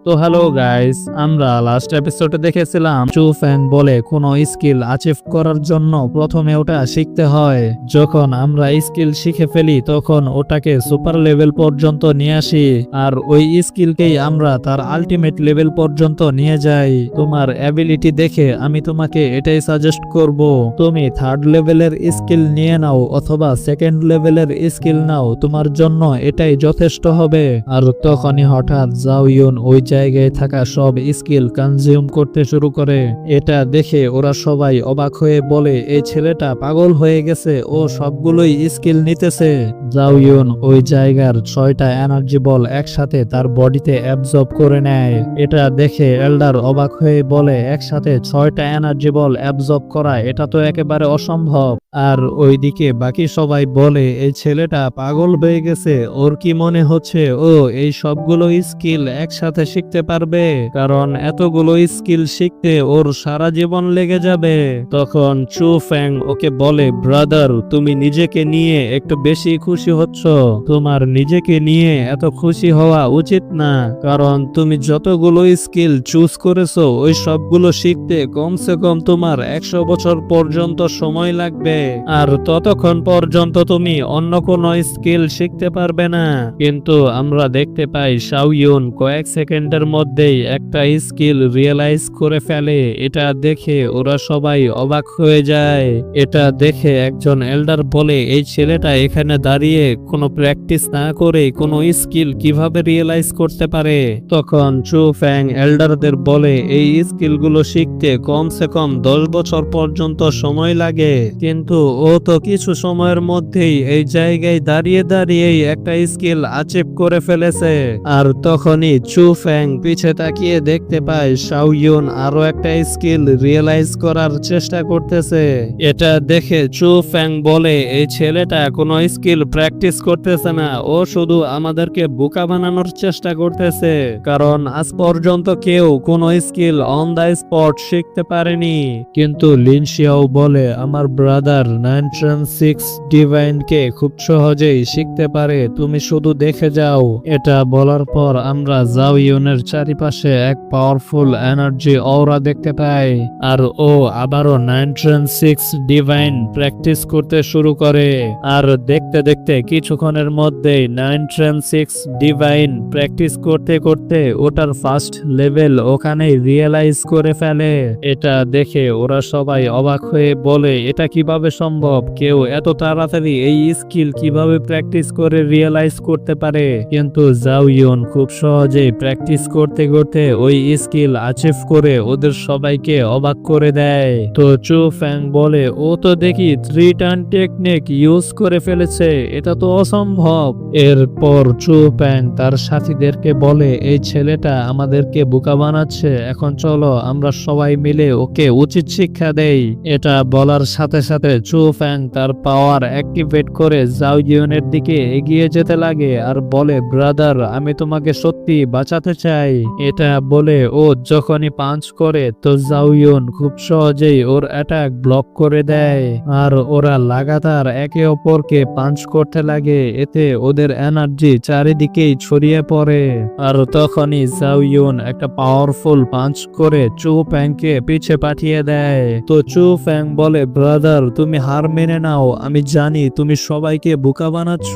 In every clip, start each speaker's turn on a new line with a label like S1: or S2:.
S1: তো hello guys, আমরা last এপিসোডে দেখেছিলাম চু ফ্যাং বলে কোনো স্কিল অ্যাচিভ করার জন্য প্রথমে ওটা শিখতে হয়। যখন আমরা স্কিল শিখে ফেলি তখন ওটাকে সুপার লেভেল পর্যন্ত নিয়ে আসি, আর ওই স্কিলকেই আমরা তার আলটিমেট লেভেল পর্যন্ত নিয়ে যাই। তোমার অ্যাবিলিটি দেখে আমি তোমাকে এটাই সাজেস্ট করব, তুমি থার্ড লেভেলের স্কিল নিয়ে নাও অথবা সেকেন্ড লেভেলের স্কিল নাও, তোমার জন্য এটাই যথেষ্ট হবে। আর তখনই হঠাৎ জাও ইউন ওই জায়গায় থাকা সব স্কিল কনজিউম করতে শুরু করে। এটা দেখে ওরা সবাই অবাক হয়ে বলে, এই ছেলেটা পাগল হয়ে গেছে, ও সবগুলোই স্কিল নিতেছে। জাও ইউন ওই জায়গার 6টা এনার্জি বল একসাথে তার বডিতে অ্যাবজর্ব করে নেয়। এটা দেখে এল্ডার অবাক হয়ে বলে, একসাথে 6টা এনার্জি বল অ্যাবজর্ব করা এটা তো একেবারে অসম্ভব। আর ওইদিকে বাকি সবাই বলে, এই ছেলেটা পাগল হয়ে গেছে, ওর কি মনে হচ্ছে ও এই সবগুলো স্কিল একসাথে শিখতে পারবে? কারণ এতগুলো স্কিল শিখতে ওর সারা জীবন লেগে যাবে। তখন চু ফ্যাং ওকে বলে, ব্রাদার তুমি নিজেকে নিয়ে একটু বেশি খুশি হচ্ছ, তোমার নিজেকে নিয়ে এত খুশি হওয়া উচিত না। কারণ তুমি যতগুলো স্কিল চুজ করেছো ওই সবগুলো শিখতে কমসে কম তোমার 100 বছর পর্যন্ত সময় লাগবে, আর ততক্ষণ পর্যন্ত তুমি অন্য কোনো স্কিল শিখতে পারবে না। কিন্তু আমরা দেখতে পাই শাও ইউন কয়েক সেকেন্ডের মধ্যেই একটা স্কিল রিয়েলাইজ করে ফেলে। এটা দেখে ওরা সবাই অবাক হয়ে যায়। এটা দেখে একজন এল্ডার বলে, এই ছেলেটা এখানে দাঁড়িয়ে কোনো প্র্যাকটিস না করে কোনো স্কিল কিভাবে রিয়েলাইজ করতে পারে? তখন চু ফ্যাং এল্ডারদের বলে, এই স্কিলগুলো শিখতে কমসে কম 10 বছর পর্যন্ত সময় লাগে, কিন্তু ও তো কিছু সময়ের মধ্যেই এই জায়গায় দাঁড়িয়ে দাঁড়িয়েই একটা স্কিল অ্যাচিভ করে ফেলেছে। আর তখনই চু ফ্যাং পিছে তাকিয়ে দেখতে পায় শাও ইউন আরো একটা স্কিল রিয়েলাইজ করার চেষ্টা করতেছে। এটা দেখে চু ফ্যাং বলে, এই ছেলেটা কোনো স্কিল প্র্যাকটিস করতেছে না, ও শুধু আমাদেরকে বোকা বানানোর চেষ্টা করতেছে। কারণ আজ পর্যন্ত কেউ কোনো স্কিল অন দ্য স্পট শিখতে পারেনি। কিন্তু লিন শিয়াও বলে, আমার ব্রাদার 936 ডিভাইনকে খুব সহজেই শিখতে পারে, তুমি শুধু দেখে যাও। এটা বলার পর আমরা জাও ইউনের চারিপাশে এক পাওয়ারফুল এনার্জি অরা দেখতে পাই, আর ও আবারও 936 ডিভাইন প্র্যাকটিস করতে শুরু করে। আর দেখতে দেখতে কিছুক্ষণের মধ্যেই 936 ডিভাইন প্র্যাকটিস করতে করতে ওটার ফার্স্ট লেভেল ওখানেই রিয়েলাইজ করে ফেলে। এটা দেখে ওরা সবাই অবাক হয়ে বলে, এটা কিভাবে সম্ভব? কেউ এত তাড়াতাড়ি এই স্কিল কিভাবে প্র্যাকটিস করে রিয়েলাইজ করতে পারে? কিন্তু জাও ইউন খুব সহজেই প্র্যাকটিস করতে করতে ওই স্কিল অ্যাচিভ করে ওদের সবাইকে অবাক করে দেয়। তো চু ফ্যাং বলে, ও তো দেখি 3 টার্ন টেকনিক ইউজ করে ফেলেছে, এটা তো অসম্ভব। এরপর চু ফ্যাং তার সাথীদেরকে বলে, এই ছেলেটা আমাদেরকে বোকা বানাচ্ছে, এখন চলো আমরা সবাই মিলে ওকে উচিত শিক্ষা দেই। এটা বলার সাথে সাথে চু ফ্যাং তার পাওয়ার অ্যাক্টিভেট করে জাও ইউনের দিকে এগিয়ে যেতে লাগে আর বলে, ব্রাদার আমি তোমাকে সত্যি বাঁচাতে চাই। এটা বলে ও যখনই পাঞ্চ করে তো জাও ইউন খুব সহজেই ওর অ্যাটাক ব্লক করে দেয়, আর ওরা লাগাতার একে অপরকে পাঞ্চ করতে লাগে। এতে ওদের এনার্জি চারিদিকেই ছড়িয়ে পড়ে। আর তখনই জাও ইউন একটা পাওয়ারফুল পাঞ্চ করে চু ফ্যাংকে পিছে পাঠিয়ে দেয়। তো চু ফ্যাং বলে, ব্রাদার তুমি হার মেনে নাও, আমি জানি তুমি সবাইকে বোকা বানাচ্ছ,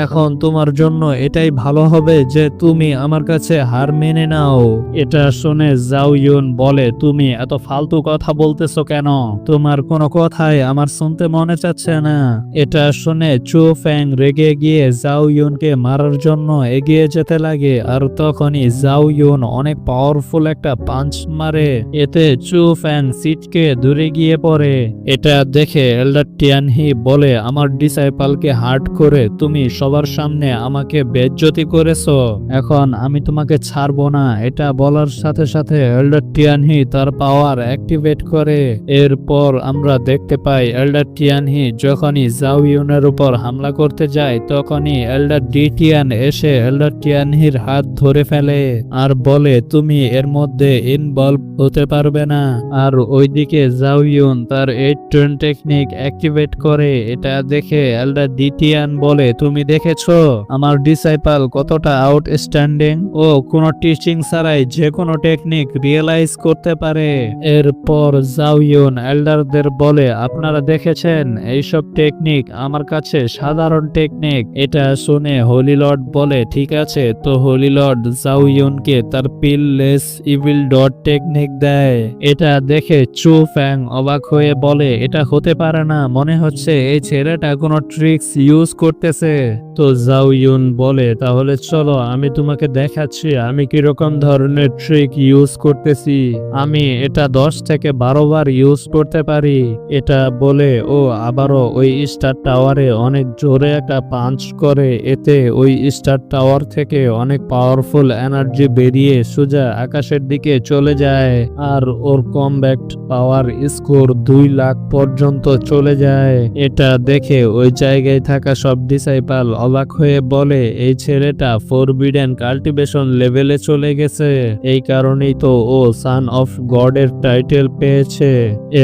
S1: এখন তোমার জন্য এটাই ভালো হবে যে তুমি আমার কাছে হার মেনে নাও। এটা শুনে জাও ইউন বলে, তুমি এত ফালতু কথা বলতেছো কেন? তোমার কোনো কথাই আমার শুনতে মনে চাচ্ছে না। এটা শুনে চু ফ্যাং রেগে গিয়ে জাও ইউনকে মারার জন্য এগিয়ে যেতে লাগে, আর তখনই জাও ইউন অনেক পাওয়ারফুল একটা পাঞ্চ মারে। এতে চু ফ্যাং সিটকে দূরে গিয়ে পড়ে। এটা দেখে এল্ডার টিয়ানহি বলে, আমার ডিসাইপলকে হার্ট করে তুমি সবার সামনে আমাকে বেইজ্জতি করেছো, এখন আমি তোমাকে ছাড়বো না। এটা বলার সাথে সাথে এল্ডার টিয়ানহি তার পাওয়ার অ্যাক্টিভেট করে। এরপর আমরা দেখতে পাই এল্ডার টিয়ানহি যখনই জাও ইউনের উপর হামলা করতে যায় তখনই এল্ডার ডিটিয়ান এসে এল্ডার টিয়ানহির হাত ধরে ফেলে আর বলে, তুমি এর মধ্যে ইনভলভ হতে পারবে না। আর ওইদিকে জাও ইউন তার 8 টার্ন টেকনিক অ্যাক্টিভেট করে। এটা দেখে এল্ডার ডিটিয়ান বলে, তুমি দেখেছো আমার ডিসাইপল কতটা আউটস্ট্যান্ডিং, ও কোনো কোনো টিচিং ছাড়াই যে কোনো টেকনিক রিয়েলাইজ করতে পারে। এরপর জাউইউন এল্ডারদের বলে, আপনারা দেখেছেন এইসব টেকনিক আমার কাছে সাধারণ টেকনিক। এটা শুনে হোলি লর্ড বলে, ঠিক আছে। তো হোলি লর্ড জাউইউনকে তার পিললেস ইভিল ডট টেকনিক দেয়। এটা দেখে চু ফ্যাং অবাক হয়ে বলে, এটা হতে পারে না, মনে হচ্ছে এই ছেলেটা কোনো ট্রিক্স ইউজ করতেছে। তো জাউইউন বলে, তাহলে চলো আমি তোমাকে দেখাচ্ছি আমি কিরকম ধরনের ট্রিক ইউজ করতেছি। আমি এটা 10 থেকে 12 বার ইউজ করতে পারি। এটা বলে ও আবারও ওই স্টার টাওয়ারে অনেক জোরে একটা পাঞ্চ করে। এতে ওই স্টার টাওয়ার থেকে অনেক পাওয়ারফুল এনার্জি বেরিয়ে সোজা আকাশের দিকে চলে যায়। আর ওর কমব্যাক্ট পাওয়ার স্কোর 2 লাখ পর্যন্ত চলে যায়। এটা দেখে ওই জায়গায় থাকা সব ডিসাইপল অবাক হয়ে বলে, এই ছেলেটা ফরবিডেন কাল্টিভেশন লেভেলে চলে গেছে, এই কারণেই তো ও সান অফ গড এর টাইটেল পেয়েছে।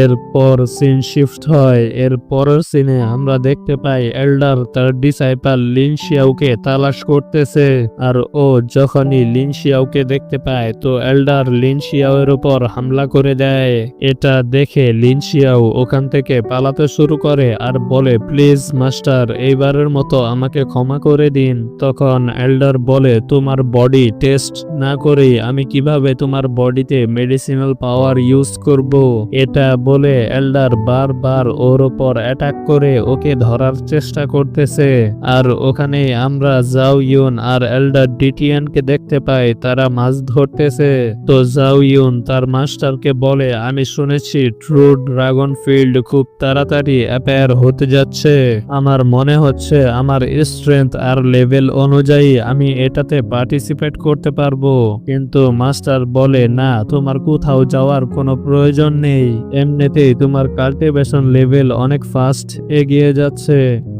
S1: এরপর সিন শিফট হয়। এর পরের সিনে আমরা দেখতে পাই এল্ডার তার ডিসাইপল লিন শিয়াওকে তালাশ করতেছে। আর ও যখনই লিন শিয়াওকে দেখতে পায় তো এল্ডার লিন শিয়াওয়ের উপর হামলা করে দেয়। এটা দেখে লিন শিয়াও ওখান থেকে পালাতে শুরু করে আর বলে, প্লিজ মাস্টার, এইবারের মতো আমাকে ক্ষমা করে দিন। তখন এল্ডার বলে, তোমার বডি টেস্ট না করেই আমি কিভাবে তোমার বডিতে মেডিসিনাল পাওয়ার ইউজ করব। এটা বলে এল্ডার বারবার ওর ওপর অ্যাটাক করে ওকে ধরার চেষ্টা করতেছে। আর ওখানে আমরা জাউইউন আর এল্ডার ডিটিয়ানকে দেখতে পাই, তারা মাছ ধরতেছে। তো জাউইউন তার মাস্টারকে বলে, আমি শুনেছি ট্রু ড্রাগন ফিল্ড খুব তাড়াতাড়ি অ্যাপেয়ার হতে যাচ্ছে। আমার মনে হচ্ছে আমার স্ট্রেংথ আর লেভেল অনুযায়ী আমি এটাতে পার্টিসিপেট করতে পারবো। কিন্তু মাস্টার বলে, না, তোমার কোথাও যাওয়ার কোনো প্রয়োজন নেই, এমনিতেই তোমার কাল্টিভেশন লেভেল অনেক ফাস্ট এগিয়ে যাচ্ছে।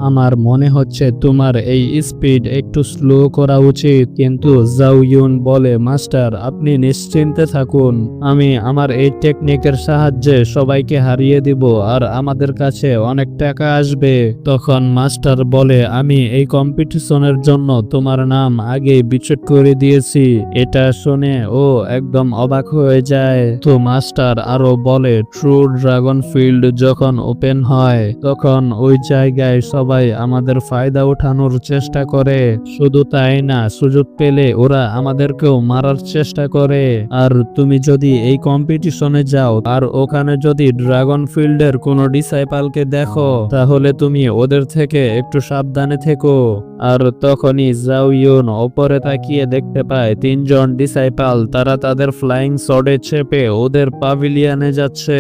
S1: আমার মনে হচ্ছে তোমার এই স্পিড একটু স্লো করা উচিত। কিন্তু জাউইউন বলে, মাস্টার, আপনি নিশ্চিন্তে থাকুন, আমি আমার এই টেকনিকের সাহায্যে সবাইকে হারিয়ে দিব আর আমাদের কাছে অনেক টাকা আসবে। তখন মাস্টার বলে, আমি এই কম্পিটিশনের জন্য তোমার নাম আগেই বিচট করে দিয়েছি। এটা শুনে ও একদম অবাক হয়ে যায়। তো মাস্টার আরো বলে, ট্রু ড্রাগন ফিল্ড যখন ওপেন হয় তখন ওই জায়গায় সবাই আমাদের ফায়দা ওঠানোর চেষ্টা করে। শুধু তাই না, সুযোগ পেলে ওরা আমাদেরকেও মারার চেষ্টা করে। আর তুমি যদি এই কম্পিটিশনে যাও আর ওখানে যদি ড্রাগন ফিল্ডের কোনো ডিসাইপলকে দেখো তাহলে তুমি ওদের থেকে একটু সাবধানে থেকো। আর তখনই জাউইউন ওপরে তাকিয়ে দেখতে পায় 3 জন ডিসাইপল, তারা তাদের ফ্লাইং সর্ডে চেপে ওদের পাভিলিয়নে যাচ্ছে।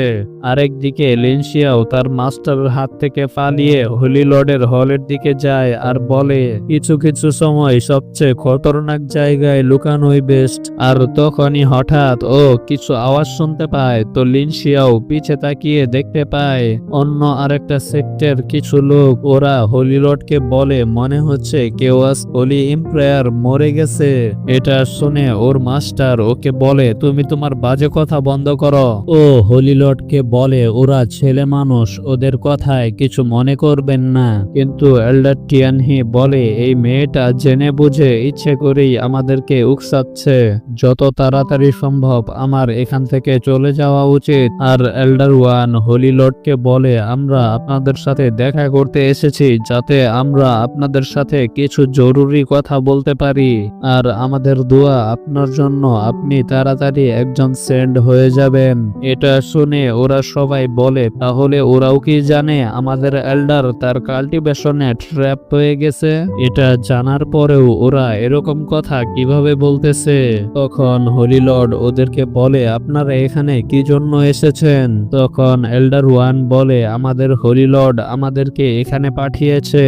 S1: আরেকদিকে লিন শিয়াও তার মাস্টারের হাত থেকে পালিয়ে হোলি লর্ডের হলের দিকে যায় আর বলে, কিছু কিছু সময় সবচেয়ে খতরনাক জায়গায় লুকানোই বেস্ট। আর তখনই হঠাৎ ও কিছু আওয়াজ শুনতে পায়। তো লিন শিয়াও পিছে তাকিয়ে দেখতে পায় অন্য আরেকটা সেক্টর কিছু লোক, ওরা হোলি লর্ডকে বলে, মনে হচ্ছে কেওয়াস হোলি এম্পায়ার মরে গেছে। এটা শুনে ওর মাস্টার ওকে বলে, তুমি তোমার বাজে কথা বন্ধ করো। ও হোলি লর্ডকে বলে, ওরা ছেলে মানুষ, ওদের কথায় কিছু মনে করবেন না। কিন্তু এল্ডার টিয়ানহি বলে, এই মেয়েটা জেনে বুঝে ইচ্ছে করেই আমাদেরকে উকসাচ্ছে, যত তাড়াতাড়ি সম্ভব আমার এখান থেকে চলে যাওয়া উচিত। আর এল্ডার ওয়ান হোলি লর্ডকে বলে, আমরা আপনাদের সাথে দেখা করতে এসেছি যাতে আমরা আপনাদের সাথে কিছু জরুরি কথা বলতে পারি। আর আমাদের দোয়া আপনার জন্য, আপনি তাড়াতাড়ি একজন সেন্ড হয়ে যাবেন। এটা শুনে ওরা সবাই বলে, তাহলে ওরাও কি জানে আমাদের এল্ডার তার কাল্টিভেশনে ট্র্যাপ হয়ে গেছে? এটা জানার পরেও ওরা এরকম কথা কিভাবে বলতেছে? তখন হোলি লর্ড ওদেরকে বলে, আপনারা এখানে কি জন্য এসেছেন? তখন এল্ডার ওয়ান বলে, আমাদের হোলি লর্ড আমাদেরকে এখানে পাঠিয়েছে,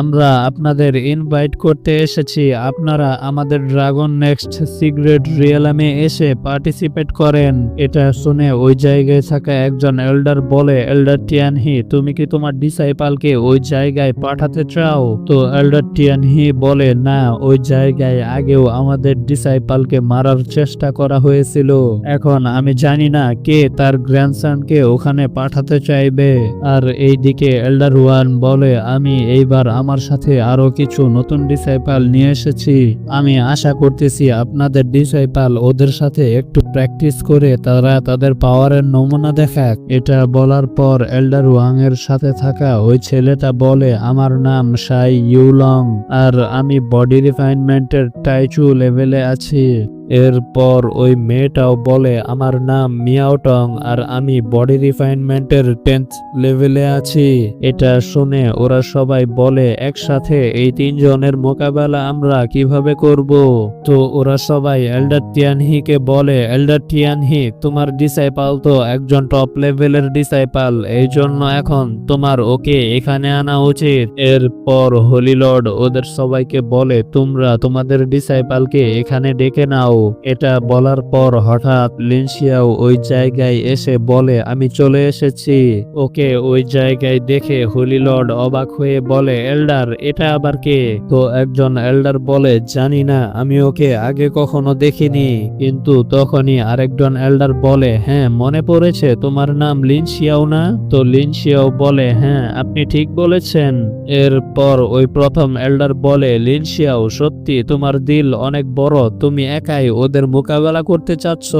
S1: আমরা আপনাদের ইনভাইট করতে এসেছি, আপনারা আমাদের ড্রাগন নেক্সট সিক্রেট রিয়েলামে এসে পার্টিসিপেট করেন। এটা শুনে ওই জায়গায় থাকা একজন এল্ডার বলে, এল্ডার টিয়ানহি, তুমি কি তোমার ডিসাইপলকে ওই জায়গায় পাঠাতে চাও? তো এল্ডার টিয়ানহি বলে, না, ওই জায়গায় আগেও আমাদের ডিসাইপলকে মারার চেষ্টা করা হয়েছিল, এখন আমি জানি না কে তার গ্র্যান্ডসনকে ওখানে পাঠাতে চাইবে। আর এইদিকে এল্ডার ওয়ান বলে, আমি এইবার আমার সাথে সাথে আরো কিছু নতুন ডিসাইপাল নিয়ে এসেছি। আমি আশা করতেছি আপনাদের ডিসাইপাল ওদের সাথে একটু প্র্যাকটিস করে তারা তাদের পাওয়ারের নমুনা দেখাক। এটা বলার পর এল্ডার ওয়াং এর সাথে থাকা ওই ছেলেটা বলে, আমার নাম শাই ইউলং আর আমি বডি রিফাইনমেন্টের টাইচু লেভেলে আছি। এরপর ওই মেয়েটাও বলে, আমার নাম মিয়াওটং আর আমি বডি রিফাইনমেন্টের 10th লেভেলে আছি। এটা শুনে ওরা সবাই বলে, একসাথে এই তিনজনের মোকাবেলা আমরা কিভাবে করব? তো ওরা সবাই এল্ডার টিয়ানহিকে বলে, এল্ডার টিয়ানহি, তোমার ডিসাইপাল তো একজন টপ লেভেলের ডিসাইপাল, এই জন্য এখন তোমার ওকে এখানে আনা উচিত। এরপর হোলি লর্ড ওদের সবাইকে বলে, তোমরা তোমাদের ডিসাইপালকে এখানে ডেকে নাও। এটা বলার পর হঠাৎ লিনশিয়াও ওই জায়গায় এসে বলে, আমি চলে এসেছি। ওকে ওই জায়গায় দেখে হোলি লর্ড অবাক হয়ে বলে, এল্ডার, এটা আবার কে? তো একজন এল্ডার বলে, জানি না, আমি ওকে আগে কখনো দেখিনি। কিন্তু তখনই আরেকজন এল্ডার বলে, হ্যাঁ মনে পড়েছে, তোমার নাম লিনশিয়াও না? তো লিনশিয়াও বলে, হ্যাঁ আপনি ঠিক বলেছেন। এরপর ওই প্রথম এল্ডার বলে, লিনশিয়াও, সত্যি তোমার দিল অনেক বড়, তুমি একাই ওদের মোকাবেলা করতে চাচ্ছ?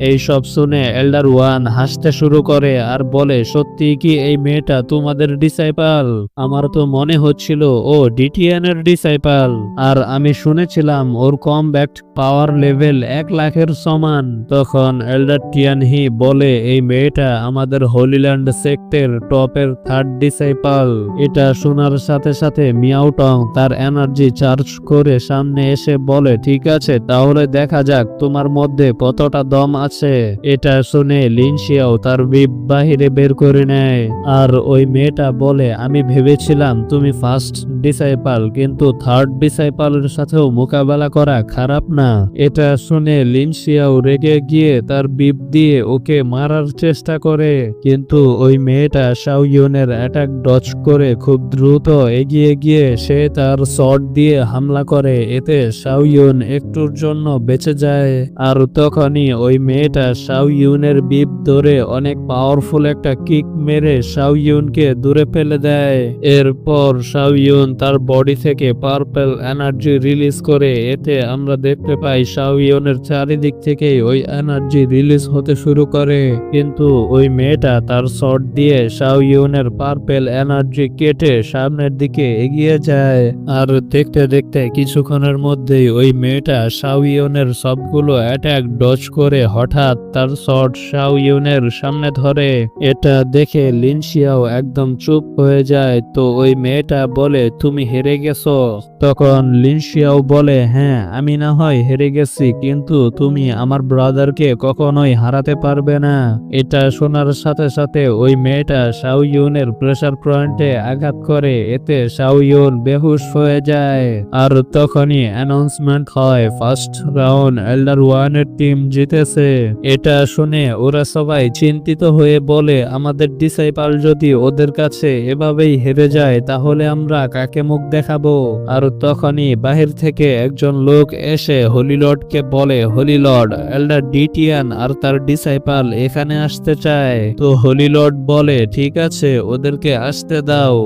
S1: এইসব শুনে এল্ডার ওয়ান হাসতে শুরু করে আর বলে, সত্যি কি এই মেয়েটা তোমাদের ডিসাইপাল? আমার তো মনে হচ্ছিল ও ডিটিএন এর ডিসাইপাল, আর আমি শুনেছিলাম ওর কমব্যাক্ট পাওয়ার লেভেল 1 লাখের সমান। তখন এল্ডার টিয়ানহি বলে, এই মেয়েটা আমাদের হোলিল্যান্ড সেক্টের টপের 3rd ডিসাইপাল। এটা শোনার সাথে সাথে মিয়াওটং তার এনার্জি চার্জ করে সামনে এসে বলে, ঠিক আছে, তাহলে দেখা যাক তোমার মধ্যে কতটা দম আছে। এটা শুনে লিনশিয়াও তার বিপ বাহিরে বের করে নেয় আর ওই মেয়েটা বলে, আমি ভেবেছিলাম তুমি 1st ডিসাইপাল, কিন্তু 3rd ডিসাইপালের সাথেও মোকাবেলা করা খারাপ না। এটা শুনে লিনশিয়াও রেগে গিয়ে তার বিপ দিয়ে ওকে মারার চেষ্টা করে, কিন্তু ওই মেয়েটা শাওইয়ুনের অ্যাটাক ডজ করে খুব দ্রুত এগিয়ে গিয়ে সে তার শট দিয়ে হামলা করে। এতে শাওইয়ুন একটুর জন্য বেঁচে যায়। আর তখনই ওই মেয়েটা শাওইয়ুনের বিপ ধরে অনেক পাওয়ারফুল একটা কিক মেরে শাওইয়ুনকে দূরে ফেলে দেয়। এরপর শাওইয়ুন তার বডি থেকে পার্পল এনার্জি রিলিজ করে। এতে আমরা দেখতে পাই শাওইয়ুনের চারিদিক থেকে ওই এনার্জি রিলিজ হতে শুরু করে, কিন্তু ওই মেয়েটা তার শট দিয়ে শাওইয়ুনের পার্পল এনার্জি কেটে সামনের দিকে এগিয়ে যায়। আর দেখতে দেখতে কিছুক্ষণের মধ্যেই ওই মেয়েটা শাওইয়ুনের সবগুলো অ্যাটাক ডজ করে হঠাৎ তার শট শাওইয়ুনের সামনে ধরে। এটা দেখে লিনশিয়াও একদম চুপ হয়ে যায়। তো ওই মেয়েটা বলে, তুমি হেরে গেছো। তখন লিনশিয়াও বলে, হ্যাঁ আমি না হয় হেরে গেছি, কিন্তু তুমি আমার ব্রাদারকে কখনোই হারাতে পারবে না। এটা শোনার সাথে সাথে ওই মেয়েটা শাওইয়ুনের প্রেসার পয়েন্টে আঘাত করে। এতে শাওইয়ুন বেহুশ হয়ে যায়। আর তখনই অ্যানাউন্সমেন্ট হয়, 1st রাউন্ড এল্ডার ওয়ানের টিম জিতেছে। এটা শুনে ওরা সবাই চিন্তিত হয়ে বলে, আমাদের ডিসাইপাল যদি ওদের কাছে এভাবেই হেরে যায় তাহলে আমরা কাকে মুখ দেখাবো? আর তখনই বাহির থেকে একজন লোক এসে হোলি লর্ডকে বলে, হোলি লর্ড, এল্ডার ডিটিয়ান আর তার ডিসাইপাল এখানে আসতে চায়। তো হোলি লর্ড বলে, ঠিক আছে, ওদেরকে আসতে দাও।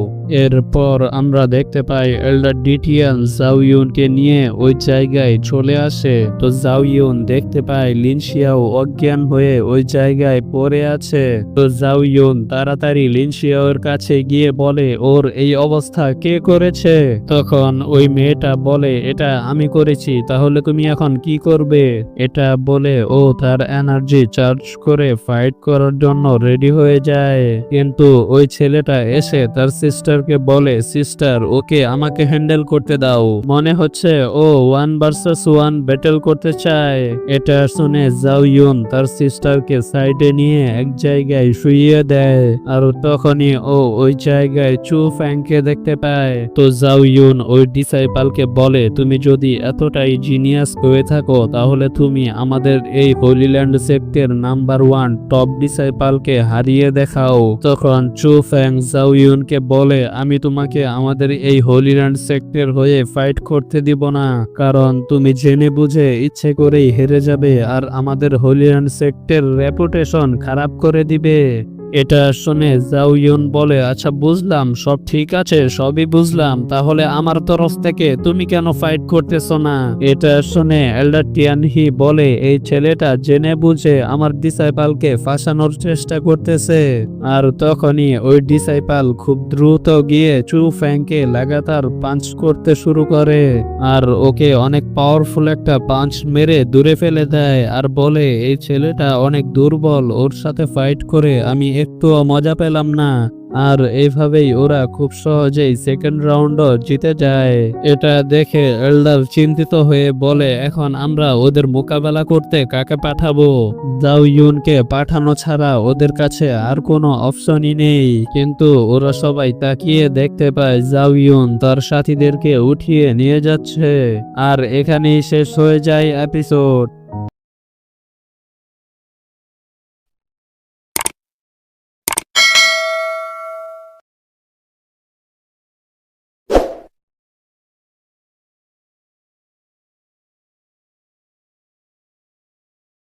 S1: এরপর আমরা দেখতে পাই এল্ডার ডিটিয়ান জাওইয়ুনকে নিয়ে ওই জায়গায় চলে আসে। তো জাওইয়ুন দেখতে পায় লিনশিয়াও অজ্ঞান হয়ে ওই জায়গায় পড়ে আছে। তো জাওইয়ুন তাড়াতাড়ি লিনশিয়াওর কাছে গিয়ে বলে, ওর এই অবস্থা কে করেছে? তখন ওই মেয়েটা বলে, এটা আমি করেছি। তাহলে তুমি এখন কি করবে? এটা বলে ও তার এনার্জি চার্জ করে ফাইট করার জন্য রেডি হয়ে যায়। কিন্তু ওই ছেলেটা এসে তার সিস্টারকে বলে, সিস্টার, ওকে আমাকে হ্যান্ডেল করতে দাও, মনে হচ্ছে ও 1 ভার্সেস 1 ব্যাটল করতে চায়। এটা শুনে জাওইয়ুন তার সিস্টারকে সাইডে নিয়ে এক জায়গায় শুইয়ে দেয়। আর তখনই ও ওই জায়গায় চু ফ্যাংকে দেখতে পায়। তো জাওইয়ুন ওই ডিসাইপালকে বলে, তুমি যদি এতটাই জিনিয়াস হয়ে থাকো তাহলে তুমি আমাদের এই হোলিল্যান্ড সেক্টের নাম্বার 1 টপ ডিসাইপালকে হারিয়ে দেখাও। তখন চু ফ্যাং জাওইয়ুনকে বলে, আমি তোমাকে আমাদের এই হোলিল্যান্ড সেক্টের হয়ে ফাইট করতে দিব না, কারণ তুমি জেনে বুঝে ইচ্ছে করেই হেরে যাবে আর আমাদের হোলিল্যান্ড সেক্টের রেপুটেশন খারাপ করে দিবে। এটা শুনে জাও ইউন বলে, আচ্ছা বুঝলাম, সব ঠিক আছে, সবই বুঝলাম, তাহলে আমার তরফ থেকে তুমি কেন ফাইট করতেছো না? এটা শুনে এল্ডার টিয়ানহি বলে, এই ছেলেটা জেনে বুঝে আমার ডিসাইপালকে ফাঁসানোর চেষ্টা করতেছে। আর তখনই ওই ডিসাইপাল খুব দ্রুত গিয়ে চু ফ্যাংকে লাগাতার পাঞ্চ করতে শুরু করে আর ওকে অনেক পাওয়ারফুল একটা পাঞ্চ মেরে দূরে ফেলে দেয় আর বলে, এই ছেলেটা অনেক দুর্বল, ওর সাথে ফাইট করে আমি একটুও মজা পেলাম না। আর এইভাবেই ওরা খুব সহজেই সেকেন্ড রাউন্ডও জিতে যায়। এটা দেখে এল্ডার চিন্তিত হয়ে বলে, এখন আমরা ওদের মোকাবেলা করতে কাকে পাঠাবো? জাও ইউনকে পাঠানো ছাড়া ওদের কাছে আর কোনো অপশনই নেই। কিন্তু ওরা সবাই তাকিয়ে দেখতে পায় জাও ইউন তার সাথীদেরকে উঠিয়ে নিয়ে যাচ্ছে। আর এখানেই শেষ হয়ে যায় এপিসোড।